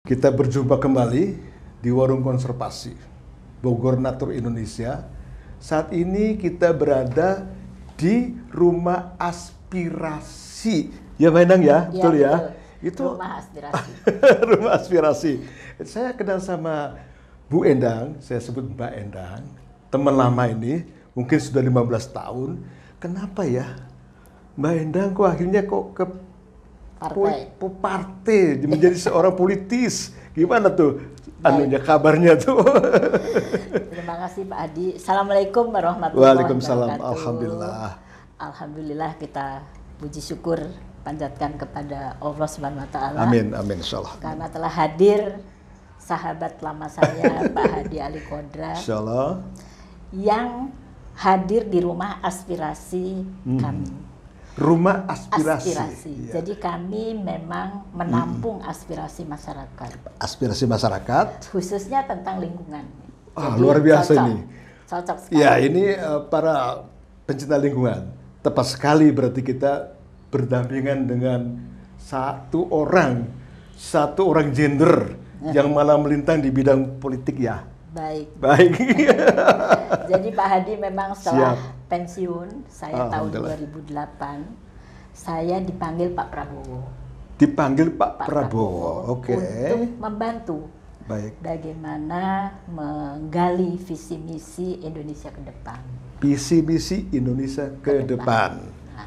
Kita berjumpa kembali di Warung Konservasi Bogor Natur Indonesia. Saat ini kita berada di Rumah Aspirasi. Ya, Mbak Endang ya, betul ya? Betul. Itu Rumah Aspirasi. Rumah Aspirasi. Saya kenal sama Bu Endang, saya sebut Mbak Endang. Teman lama ini, mungkin sudah 15 tahun. Kenapa ya? Mbak Endang kok akhirnya ke partai menjadi seorang politis, gimana tuh anunya kabarnya tuh? Terima kasih Pak Adi. Assalamualaikum warahmatullahi Waalaikumsalam. wabarakatuh. Alhamdulillah. Alhamdulillah, kita puji syukur panjatkan kepada Allah Subhanahu Wa Taala. Amin, amin, insyaallah. Karena telah hadir sahabat lama saya Pak Hadi Ali Kodrat, Insyaallah. yang hadir di Rumah Aspirasi kami. Rumah Aspirasi. Ya. Jadi kami memang menampung aspirasi masyarakat. Aspirasi masyarakat. Khususnya tentang lingkungan. Jadi, luar biasa cocok, ini. Cocok sekali. Ya, ini para pencinta lingkungan. Tepat sekali berarti kita berdampingan dengan satu orang gender yang malah melintang di bidang politik ya. Baik. Jadi Pak Hadi memang setelah pensiun, saya tahun 2008, saya dipanggil Pak Prabowo. Dipanggil Pak Prabowo, oke. Untuk membantu bagaimana menggali visi misi Indonesia ke depan. Visi misi Indonesia ke depan. Nah,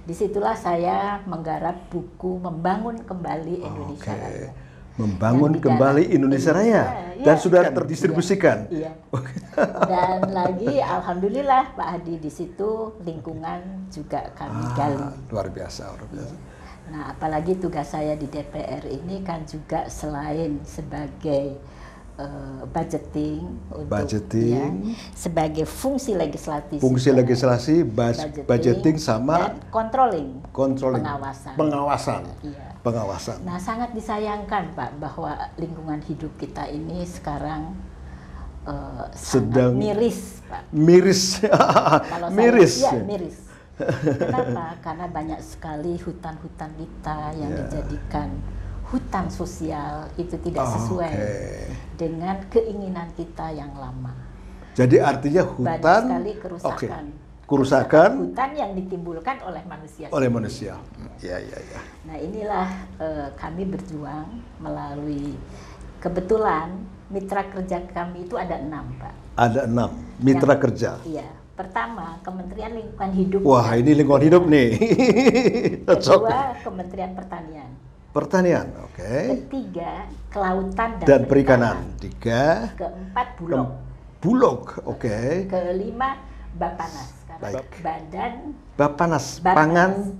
disitulah saya menggarap buku Membangun Kembali Indonesia Raya. Membangun kembali Indonesia Raya dan sudah terdistribusikan. Iya. Dan lagi alhamdulillah Pak Hadi, di situ lingkungan juga kami gali. Luar biasa, luar biasa. Nah, apalagi tugas saya di DPR ini kan juga selain sebagai budgeting, ya, sebagai fungsi legislatif. Fungsi legislasi, budgeting sama dan controlling. Pengawasan. Iya. Pengawasan. Nah, sangat disayangkan Pak bahwa lingkungan hidup kita ini sekarang sedang miris, Pak. Miris. Kalau miris. Saya, ya, miris. Kenapa? Karena banyak sekali hutan-hutan kita yang dijadikan hutan sosial, itu tidak sesuai dengan keinginan kita yang lama. Jadi artinya hutan banyak sekali kerusakan. Kerusakan hutan yang ditimbulkan oleh manusia. Ya. Nah, inilah kami berjuang melalui, kebetulan mitra kerja kami itu ada 6, Pak. Ada 6 mitra kerja. Iya. Pertama, Kementerian Lingkungan Hidup. Wah, ini lingkungan hidup nih. Kedua, Kementerian Pertanian. Pertanian, oke. Ketiga, Kelautan dan Perikanan. 3. Keempat, Bulog. Bulog, oke. Kelima, Bapanas. Badan Bapanas, Pangan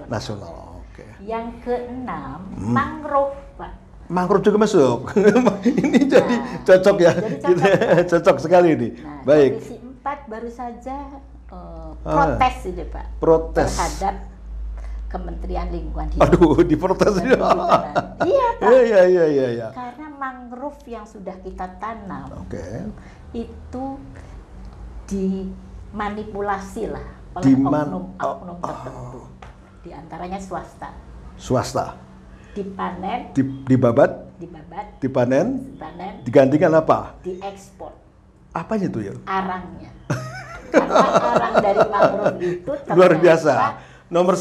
Nasional. Oke. Yang keenam, mangrove, Pak. Mangrove juga masuk. Ini jadi cocok ya. Jadi cocok sekali ini. Nah, baik. Komisi 4 baru saja protes ini, Pak. Protes terhadap Kementerian Lingkungan Hidup. Aduh, diprotes juga. Iya, Pak. Iya. Karena mangrove yang sudah kita tanam, itu dimanipulasi lah oleh oknum tertentu, di antaranya swasta. Dipanen, dibabat, dipanen, digantikan apa? Diekspor. Apanya tuh ya? Arangnya. Karena arang dari mangrove itu luar biasa. Nomor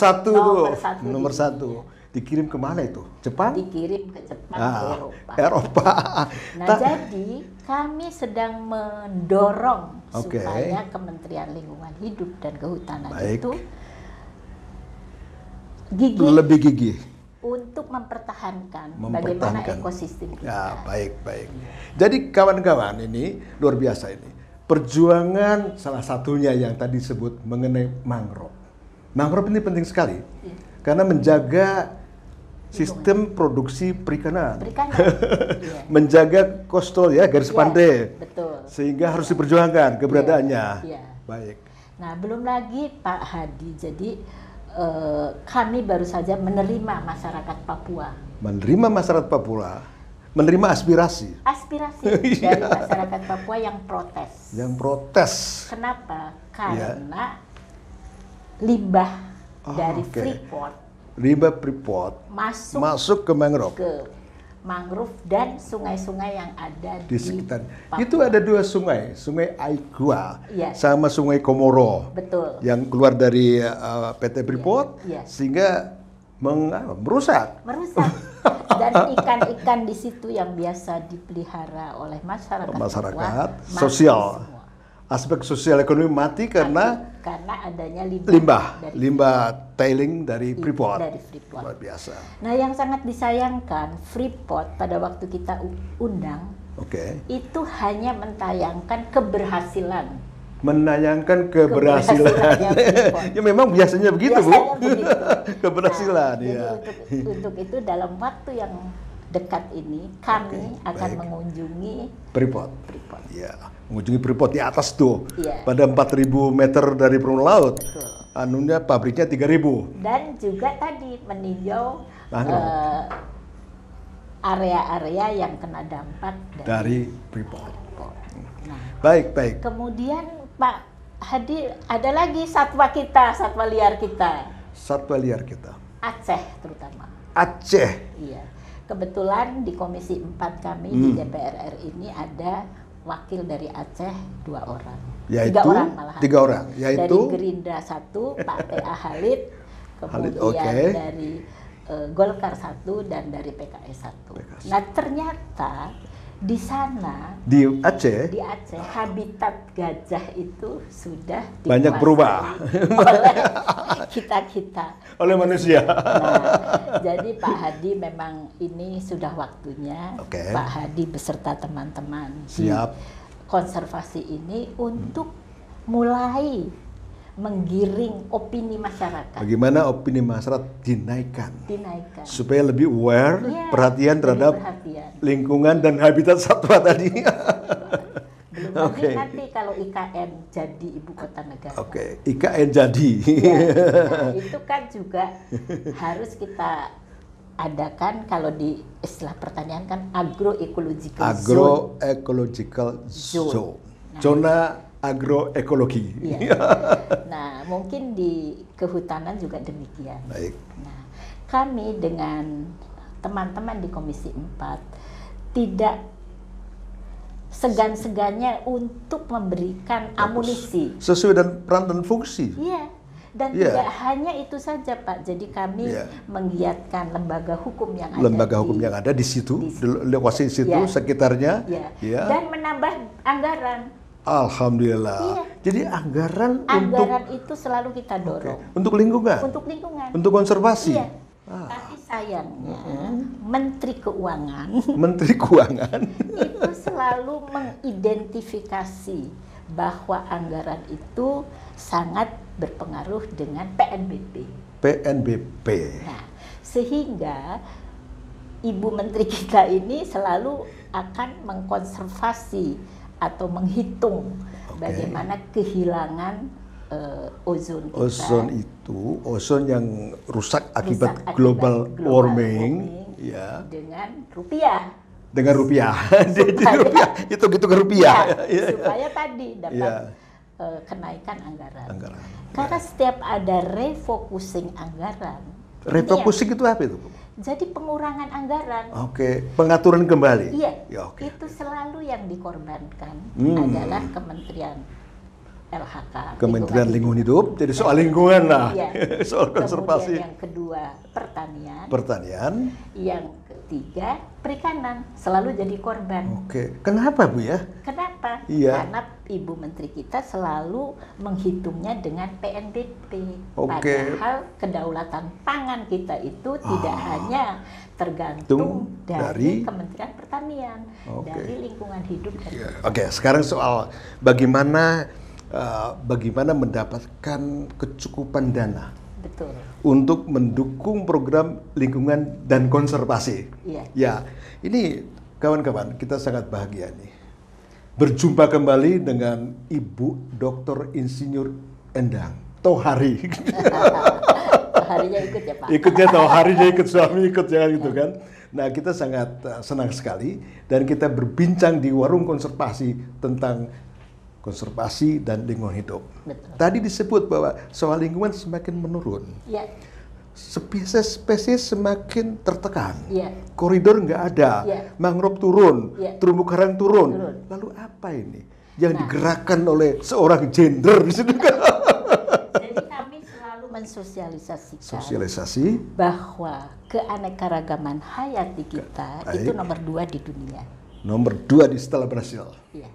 satu. Dikirim kemana itu? Jepang? Dikirim ke Jepang, ke Eropa. Nah, jadi kami sedang mendorong supaya Kementerian Lingkungan Hidup dan Kehutanan itu lebih gigih untuk mempertahankan bagaimana ekosistem kita. Ya, baik. Jadi kawan-kawan, ini luar biasa ini. Perjuangan salah satunya yang tadi disebut mengenai mangrove. Mangrove ini penting sekali karena menjaga sistem produksi perikanan. Iya. Menjaga coastal ya, garis pantai. Betul. Sehingga harus diperjuangkan keberadaannya. Iya. Baik. Nah, belum lagi Pak Hadi, jadi kami baru saja menerima masyarakat Papua. Menerima aspirasi. Dari masyarakat Papua yang protes. Kenapa? Karena limbah dari Freeport limbah Freeport masuk ke mangrove. Ke mangrove dan sungai-sungai yang ada di sekitar. Papua. Itu ada 2 sungai, Sungai Aigua Iya. sama Sungai Komoro. Betul. Yang keluar dari PT Freeport Iya. sehingga merusak. Dan ikan-ikan di situ yang biasa dipelihara oleh masyarakat Papua, mati sosial. semua. Aspek sosial ekonomi mati karena adanya limbah tailing dari Freeport. Dari Freeport. Luar biasa. Nah, yang sangat disayangkan, Freeport pada waktu kita undang, itu hanya mentayangkan keberhasilan. Menayangkan keberhasilan. Ya memang biasanya begitu, Bu. Keberhasilan, nah, ya. Jadi untuk itu dalam waktu yang dekat ini kami akan mengunjungi Freeport. Ya, mengunjungi Freeport di atas tuh. Ya. Pada 4.000 meter dari permukaan laut. Betul. Anunya pabriknya 3.000. Dan juga tadi meninjau area-area yang kena dampak dari Freeport. Nah, baik. Kemudian Pak Hadi, ada lagi satwa liar kita. Satwa liar kita. Aceh terutama. Aceh. Iya. Kebetulan di Komisi 4 kami di DPR RI ini ada wakil dari Aceh 2 orang. Yaitu 3 orang malahan. 3 orang, yaitu dari Gerindra 1, Pak T.A. Halid, kemudian dari Golkar 1 dan dari PKS 1. Nah, ternyata di sana di Aceh habitat gajah itu sudah banyak berubah oleh kita oleh manusia. Nah, jadi Pak Hadi memang ini sudah waktunya Pak Hadi beserta teman-teman di konservasi ini untuk mulai menggiring opini masyarakat. Bagaimana opini masyarakat dinaikkan. Supaya lebih aware, perhatian terhadap lingkungan dan habitat satwa tadi. Belum lagi nanti kalau IKN jadi ibu kota negara. IKN jadi. Nah, itu kan juga harus kita adakan kalau di istilah pertanian kan agroecological zone. Zona agroekologi. Ya. Nah, mungkin di kehutanan juga demikian. Baik. Nah, kami dengan teman-teman di Komisi 4 tidak segan-segannya untuk memberikan amunisi. Sesuai dengan peran dan fungsi. Iya. Dan tidak hanya itu saja, Pak. Jadi kami menggiatkan lembaga hukum yang ada di situ, di lokasi situ, sekitarnya. Dan menambah anggaran. Alhamdulillah. Jadi anggaran itu selalu kita dorong. Untuk lingkungan. Untuk konservasi. Tapi sayangnya Menteri Keuangan itu selalu mengidentifikasi bahwa anggaran itu sangat berpengaruh dengan PNBP. Nah, sehingga Ibu Menteri kita ini selalu akan mengkonservasi atau menghitung bagaimana kehilangan ozon kita. Ozon yang rusak akibat global warming, dengan rupiah. Hitung-hitung rupiah. Supaya tadi dapat kenaikan anggaran. Karena setiap ada refocusing anggaran. Refocusing itu apa itu? Jadi pengurangan anggaran. Pengaturan kembali. Iya. Itu selalu yang dikorbankan adalah Kementerian LHK. Kementerian Lingkungan Hidup. Jadi soal lingkungan lah. Soal konservasi. Kemudian yang kedua pertanian. Yang ketiga perikanan. Selalu jadi korban. Kenapa, Bu ya? Kenapa? Karena Ibu Menteri kita selalu menghitungnya dengan PNBP. Padahal kedaulatan pangan kita itu tidak hanya tergantung dari Kementerian Pertanian, dari lingkungan hidup. Sekarang soal bagaimana mendapatkan kecukupan dana. Betul. Untuk mendukung program lingkungan dan konservasi. Ini kawan-kawan, kita sangat bahagia nih. Berjumpa kembali dengan Ibu Dr. Insinyur Endang Tohari. Toharinya ikut ya Pak? Ikutnya Toharinya ikut, suami ikut, jangan gitu kan. Nah, kita sangat senang sekali dan kita berbincang di warung konservasi tentang konservasi dan lingkungan hidup. Betul. Tadi disebut bahwa soal lingkungan semakin menurun. spesies semakin tertekan. Iya. Koridor nggak ada, Iya. mangrove turun, Iya. terumbu karang turun. Lalu apa ini yang digerakkan oleh seorang gender di situ? Jadi kami selalu Sosialisasi bahwa keanekaragaman hayati kita itu nomor 2 di dunia. nomor 2 di setelah Brasil. Iya.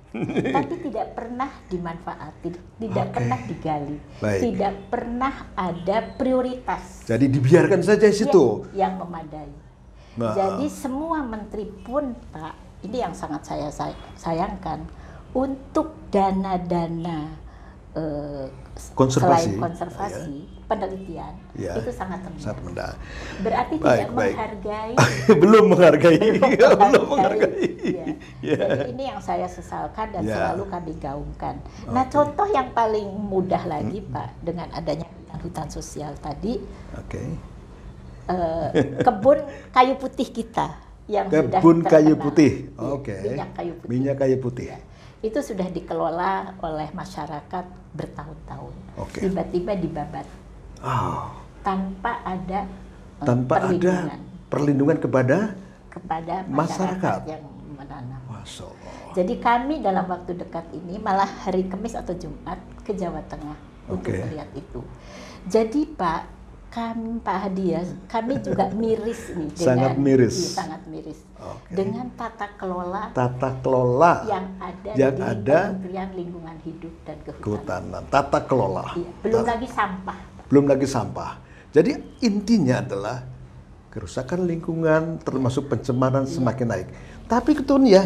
Tapi tidak pernah dimanfaati, tidak pernah digali, Baik. tidak pernah ada prioritas. Jadi dibiarkan saja di situ. Yang memadai. Nah. Jadi semua menteri pun, Pak, ini yang sangat saya sayangkan, untuk dana-dana Konservasi. selain konservasi, penelitian, Ya. itu sangat rendah. Sangat rendah. Berarti Baik, tidak baik. menghargai. Belum menghargai. belum menghargai. Ya. Ya. Jadi ini yang saya sesalkan dan Ya. selalu kami gaungkan. Nah, contoh yang paling mudah lagi, Pak, dengan adanya hutan sosial tadi, Oke. kebun kayu putih kita yang sudah Kebun kayu terkenal. putih. Iya, Oke. minyak kayu putih. Minyak kayu putih. Ya. Itu sudah dikelola oleh masyarakat bertahun-tahun. Oke. Tiba-tiba dibabat Oh, tanpa ada tanpa ada perlindungan kepada kepada masyarakat. masyarakat yang menanam. Masya Allah. Jadi kami dalam waktu dekat ini malah hari Kamis atau Jumat ke Jawa Tengah untuk Oke. melihat itu. Jadi Pak Hadi ya, kami juga miris nih dengan Sangat miris. iya, sangat miris Oke. dengan tata kelola Tata kelola yang ada yang di ada Kementerian Lingkungan Hidup dan Kehutanan. kehutanan. Tata kelola. Iya, belum lagi sampah. Belum lagi sampah. Jadi intinya adalah kerusakan lingkungan termasuk pencemaran semakin naik. Tapi ketun ya,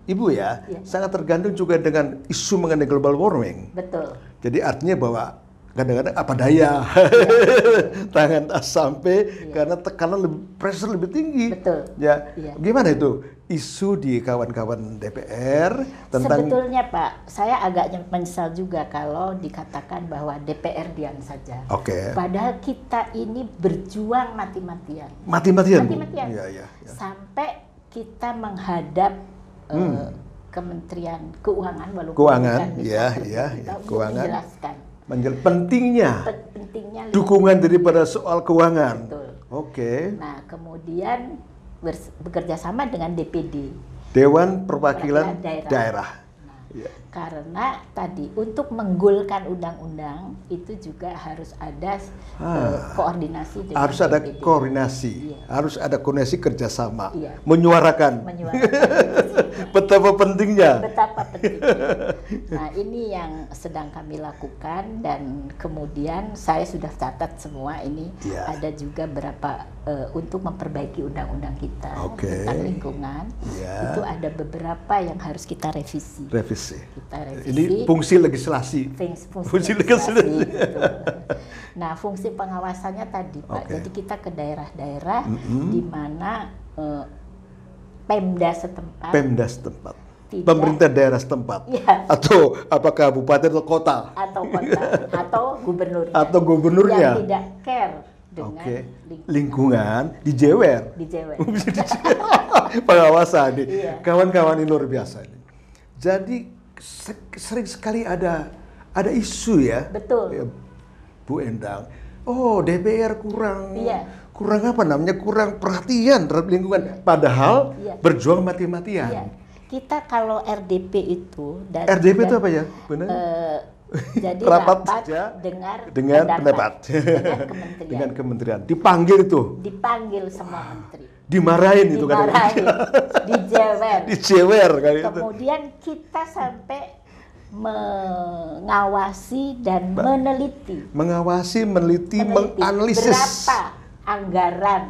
Ibu ya, Iya. sangat tergantung juga dengan isu mengenai global warming. Betul. Jadi artinya bahwa kadang-kadang apa daya tangan sampai karena tekanan lebih, pressure lebih tinggi. Betul. Ya, Iya. gimana itu isu di kawan-kawan DPR tentang Sebetulnya Pak, saya agak menyesal juga kalau dikatakan bahwa DPR diam saja. Oke. Padahal kita ini berjuang mati-matian. mati-matian. Bu? Mati-matian. Iya, iya, iya. Sampai kita menghadap Kementerian Keuangan, walaupun Keuangan, bukan iya, mitra iya, kita, iya, untuk keuangan. menjelaskan Pentingnya pentingnya dukungan daripada soal keuangan. Betul. Oke. Nah, kemudian bekerja sama dengan DPD. Dewan Perwakilan Daerah. Daerah. Nah, Iya. karena tadi untuk menggolkan undang-undang itu juga harus ada koordinasi dengan Harus ada DPD. koordinasi, Iya. harus ada koordinasi kerjasama, Iya. menyuarakan betapa pentingnya. Betapa pentingnya. Nah, ini yang sedang kami lakukan dan kemudian saya sudah catat semua ini. Iya. Ada juga berapa untuk memperbaiki undang-undang kita Oke. tentang lingkungan. Iya. Itu ada beberapa yang harus kita revisi. Revisi. Kita revisi. Ini fungsi legislasi. Fungsi legislasi, betul. Nah, fungsi pengawasannya tadi, Pak. Oke. Jadi kita ke daerah-daerah di mana Pemda setempat Pemda setempat, Tidak. pemerintah daerah setempat, Iya. atau apakah kabupaten atau kota, atau kota atau gubernurnya atau gubernurnya. yang tidak care dengan Oke, lingkungan dijewer. dijewer. Pengawasan nih, Iya. kawan-kawan ini luar biasa ini. Jadi sering sekali ada isu ya. Betul. Ya, Bu Endang. Oh, DPR kurang Iya. kurang apa namanya? Kurang perhatian terhadap lingkungan. Padahal Iya. berjuang mati-matian. Iya. Kita kalau RDP itu dan RDP itu apa ya? Benar? jadi Rapat rapat saja dengan pendapat. dengan kementerian. Dengan kementerian. Dipanggil itu, Dipanggil semua menteri. dimarahin itu kan. Dimarahin, dijewer. Dijewer kali itu. Kemudian kita sampai mengawasi dan meneliti Mengawasi, meneliti, menganalisis. berapa anggaran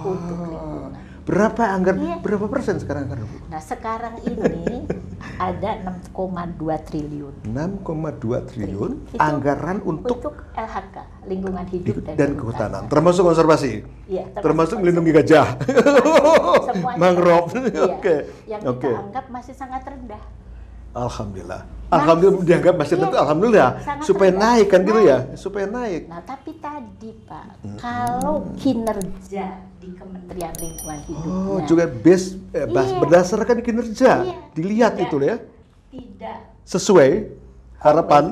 untuk lingkungan. Berapa anggaran? Iya. Berapa persen sekarang anggaran, Bu? Nah, sekarang ini ada 6,2 triliun 6,2 triliun Itu anggaran untuk LHK, lingkungan hidup dan kehutanan, termasuk konservasi, Iya, termasuk melindungi gajah, semuanya. mangrove. Iya, Oke, yang oke. kita anggap masih sangat rendah. Alhamdulillah, alhamdulillah dianggap masih Iya, rendah, alhamdulillah, sangat supaya rendah. naik kan gitu ya, Naik. supaya naik. Nah, tapi tadi Pak, kalau kinerja di Kementerian Lingkungan Hidupnya Oh, juga Iya. berdasarkan kinerja, Iya. dilihat Tidak. itu ya, tidak sesuai harapan,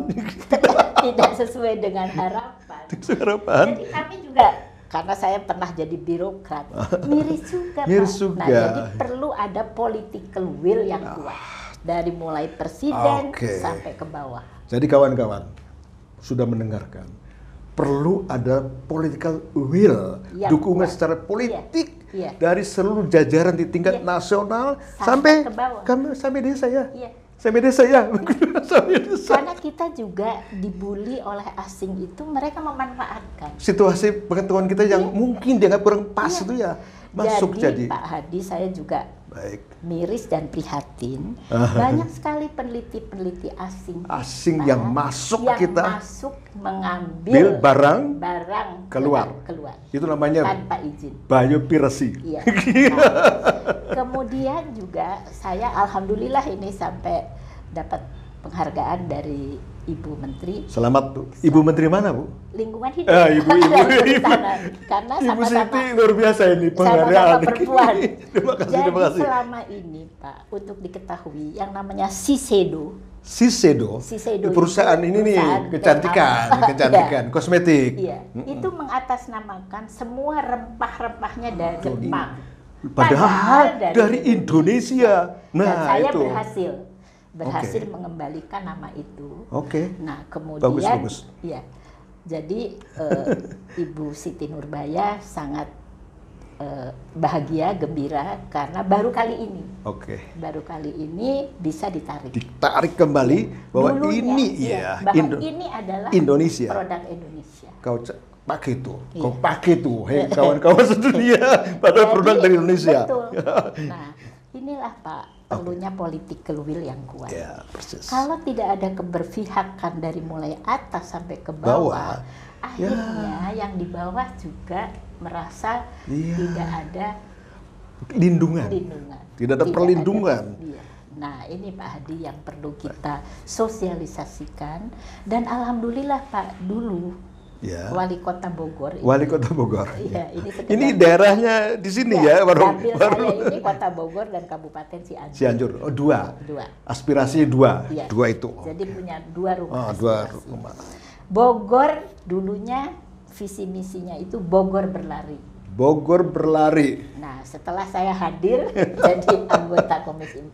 tidak sesuai dengan harapan. harapan. Jadi kami juga karena saya pernah jadi birokrat, miris juga, Miris Pak. juga. Nah, jadi perlu ada political will yang kuat dari mulai presiden sampai ke bawah. Jadi kawan-kawan sudah mendengarkan, perlu ada political will, Yang dukungan kuat. secara politik Iya. dari seluruh jajaran di tingkat nasional sampai ke bawah. sampai desa ya. Iya. Sampai desa ya. Sampai desa. Karena kita juga dibully oleh asing itu, mereka memanfaatkan. Situasi pengetahuan kita yang mungkin dianggap kurang pas itu ya masuk jadi. Pak Hadi, saya juga Baik. miris dan prihatin. Banyak sekali peneliti-peneliti asing Asing Pak, yang masuk yang kita masuk mengambil barang keluar itu namanya tanpa izin. biopiracy. Iya. Nah, kemudian juga saya alhamdulillah ini sampai dapat penghargaan dari Ibu Menteri Selamat Bu. Ibu Menteri mana Bu? Lingkungan Hidup. Ibu. Karena Ibu sama-sama Siti luar biasa ini sama-sama penghargaan. perempuan. Terima kasih, Jadi terima kasih. selama ini Pak, untuk diketahui yang namanya Shiseido Shiseido, Shiseido perusahaan itu ini nih perusahaan kecantikan, kosmetik. Iya, itu mengatasnamakan semua rempah-rempahnya dari Jepang. Padahal dari Indonesia. Dan Nah, saya itu. berhasil mengembalikan nama itu. Oke. Nah, kemudian Bagus. ya. Jadi Ibu Siti Nurbaya sangat bahagia, gembira karena baru kali ini bisa ditarik. Ditarik kembali bahwa Dulunya, ini bahwa ini adalah Indonesia. Produk Indonesia. Kau pakai itu, Iya. kau pakai itu, hei kawan-kawan sedunia, padahal produk dari Indonesia. Betul. Nah, inilah Pak, perlunya political will yang kuat. Ya, persis. Kalau tidak ada keberpihakan dari mulai atas sampai ke bawah, akhirnya yang di bawah juga merasa tidak ada lindungan. Tidak ada perlindungan. Iya. Nah, ini Pak Hadi yang perlu kita sosialisasikan, dan alhamdulillah Pak, dulu Wali Kota Bogor. Wali Kota Bogor. Iya, ini daerahnya di sini ya, Dapil saya ini Kota Bogor dan Kabupaten Cianjur. Cianjur. Oh, dua. Aspirasi dua. Iya. Dua itu. Jadi punya dua rumah. Dua rumah. Bogor dulunya visi misinya itu Bogor berlari. Bogor berlari. Nah, setelah saya hadir jadi anggota Komisi 4,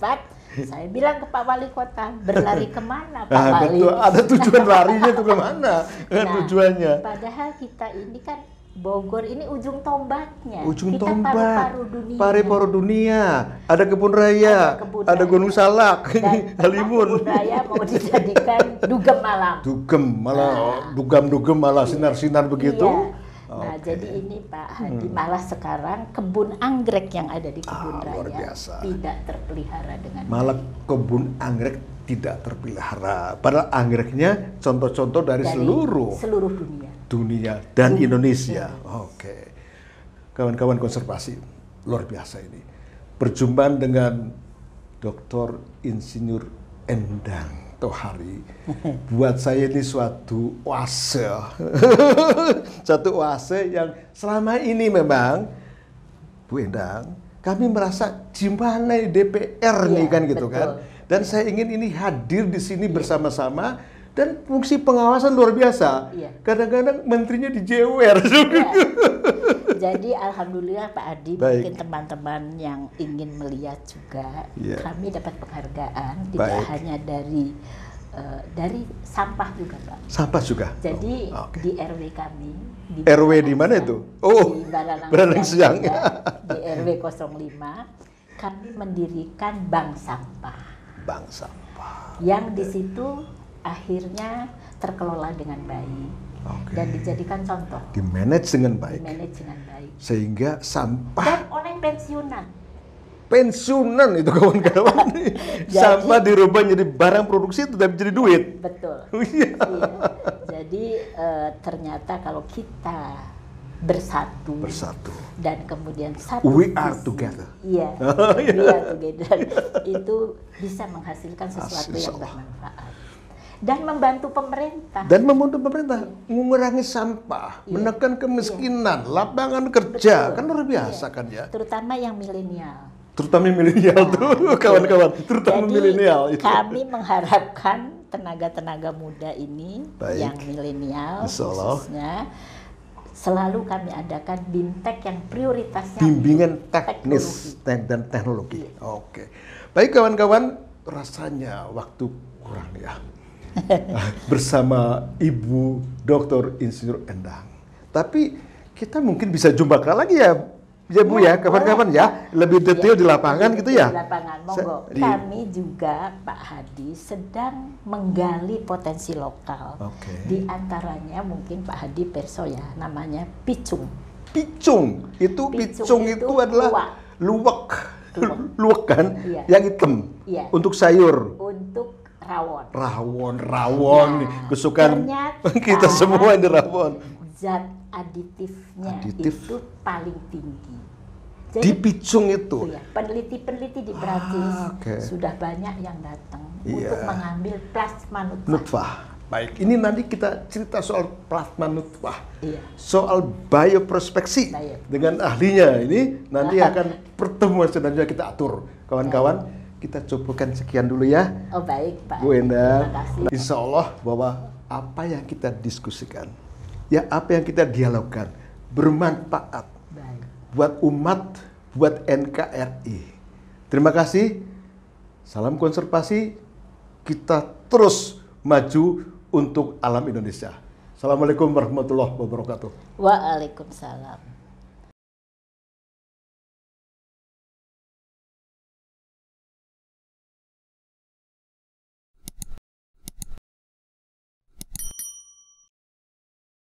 saya bilang ke Pak Wali Kota, berlari kemana Pak Wali? Betul, ada tujuan larinya tuh kemana? Tujuannya. Padahal kita ini kan Bogor ini ujung tombaknya. Ujung kita tombak. paru-paru dunia. Paru-paru dunia. Ada kebun raya. Ada Gunung Salak. Halimun. Kebun raya mau dijadikan dugem malam. Dugem malah sinar-sinar begitu. Iya. Nah, jadi ini Pak Hadi, malah sekarang kebun anggrek yang ada di kebun raya tidak terpelihara dengan malah kebun anggrek tidak terpelihara. Padahal anggreknya contoh-contoh dari seluruh dunia dan Indonesia. Oke. Kawan-kawan konservasi, luar biasa ini. Perjumpaan dengan Dr. Insinyur Endang Tohari buat saya ini suatu oase. Satu oase yang selama ini memang Bu Endang, kami merasa di mana DPR nih kan gitu kan. Dan saya ingin ini hadir di sini bersama-sama, dan fungsi pengawasan luar biasa. Kadang-kadang menterinya dijewer. Jadi alhamdulillah Pak Adi, mungkin teman-teman yang ingin melihat juga, kami dapat penghargaan tidak hanya dari sampah juga Pak. Sampah juga. Jadi di RW kami. RW di mana itu? Oh, di Baranang Siang. Di RW 05 kami mendirikan bank sampah. Bank sampah. Yang di situ akhirnya terkelola dengan baik. Dan dijadikan contoh. Dimanage dengan baik. Sehingga sampah. Dan oleh pensiunan itu kawan-kawan. Sampah dirubah jadi barang produksi, tapi jadi duit. Betul. Iya. Jadi ternyata kalau kita bersatu dan kemudian satu we are together. Iya. We are together. Itu bisa menghasilkan sesuatu yang bermanfaat. Dan membantu pemerintah. Mengurangi sampah, menekan kemiskinan, lapangan kerja. Kan luar biasa kan ya. Terutama yang milenial. Tuh kawan-kawan, terutama milenial. Kami mengharapkan tenaga-tenaga muda ini yang milenial khususnya selalu kami adakan BIMTEK yang prioritasnya bimbingan teknis dan teknologi. Oke. Baik kawan-kawan, rasanya waktu kurang ya. Bersama Ibu Dr. Insinyur Endang. Tapi kita mungkin bisa jumpa lagi ya Bu ya, kapan-kapan ya, lebih detail di lapangan gitu ya. Di lapangan, monggo. Kami juga Pak Hadi sedang menggali potensi lokal. Di antaranya mungkin Pak Hadi perso ya, namanya picung. Picung itu adalah luwak kan, yang hitam untuk sayur. Untuk rawon nah, kesukaan kita semua ini rawon. Zat aditifnya itu paling tinggi. Jadi, di picung itu ya, peneliti-peneliti di Prancis sudah banyak yang datang untuk mengambil plasma nutfah. Baik, ini nanti kita cerita soal plasma nutfah, soal bioprospeksi dengan ahlinya. Ini nanti akan pertemuan selanjutnya kita atur, kawan-kawan. Kita cukupkan sekian dulu ya. Oh baik Pak. Bu Endang, insya Allah bahwa apa yang kita diskusikan, ya apa yang kita dialogkan bermanfaat buat umat, buat NKRI. Terima kasih. Salam konservasi. Kita terus maju untuk alam Indonesia. Assalamualaikum warahmatullahi wabarakatuh. Waalaikumsalam.